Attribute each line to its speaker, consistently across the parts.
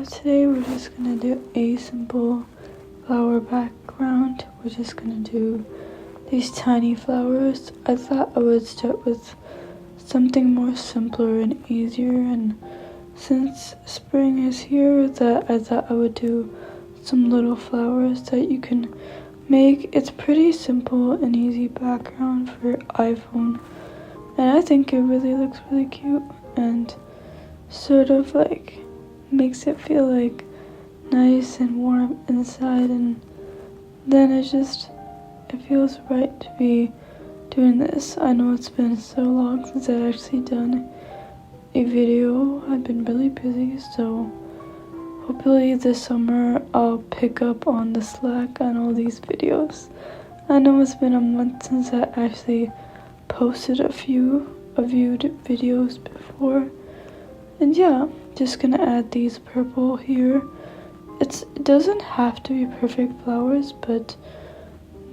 Speaker 1: today we're just gonna do a simple flower background. We're just gonna do these tiny flowers. I thought I would start with something more simpler and easier, and since spring is here, that I thought I would do some little flowers that you can make. It's pretty simple and easy background for iPhone, and I think it really looks really cute and sort of like makes it feel like nice and warm inside, and then it feels right to be doing this. I know it's been so long since I've actually done a video. I've been really busy, so hopefully this summer I'll pick up on the slack on all these videos. I know it's been a month since I actually posted a few viewed videos before, and yeah, just gonna add these purple here. It doesn't have to be perfect flowers, but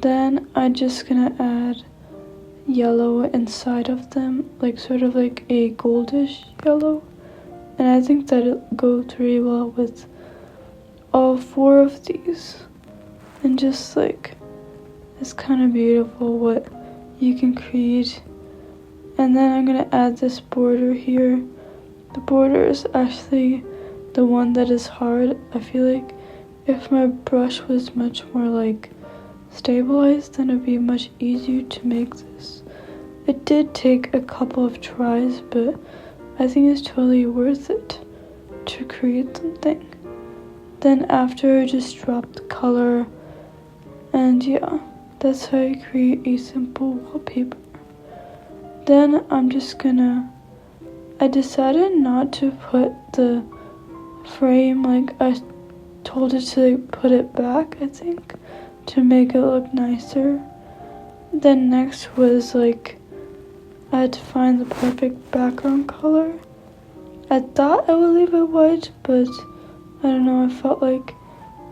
Speaker 1: then I'm just gonna add yellow inside of them, like sort of like a goldish yellow, and I think that it'll go really well with all four of these. And just like, it's kind of beautiful what you can create. And then I'm gonna add this border here. The border is actually the one that is hard. I feel like if my brush was much more like stabilized, then it'd be much easier to make this. It did take a couple of tries, but I think it's totally worth it to create something. Then after, I just drop the color, and yeah, that's how you create a simple wallpaper. Then I decided not to put the frame, like I told it to put it back, I think, to make it look nicer. Then next was like, I had to find the perfect background color. I thought I would leave it white, but I don't know, I felt like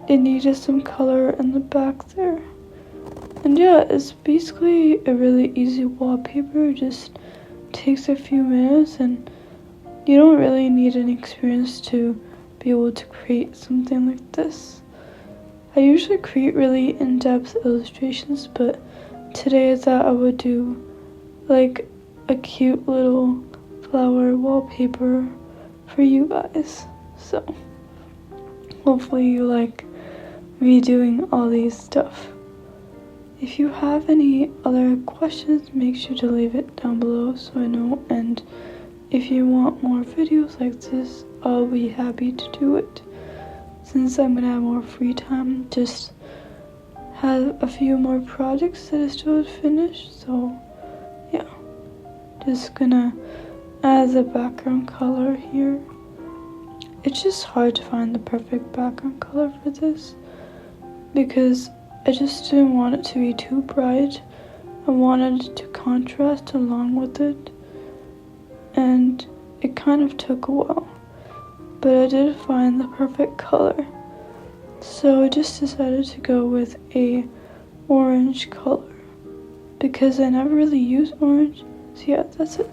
Speaker 1: it needed some color in the back there. And yeah, it's basically a really easy wallpaper. It just takes a few minutes, and you don't really need any experience to be able to create something like this. I usually create really in-depth illustrations, but today I thought I would do like a cute little flower wallpaper for you guys. So hopefully you like me doing all these stuff. If you have any other questions, make sure to leave it down below so I know, and if you want more videos like this, I'll be happy to do it. Since I'm gonna have more free time, just have a few more projects that I still have finished, so yeah. Just gonna add the background color here. It's just hard to find the perfect background color for this, because I just didn't want it to be too bright. I wanted it to contrast along with it, and it kind of took a while, but I did find the perfect color. So I just decided to go with a orange color because I never really use orange. So yeah, that's it.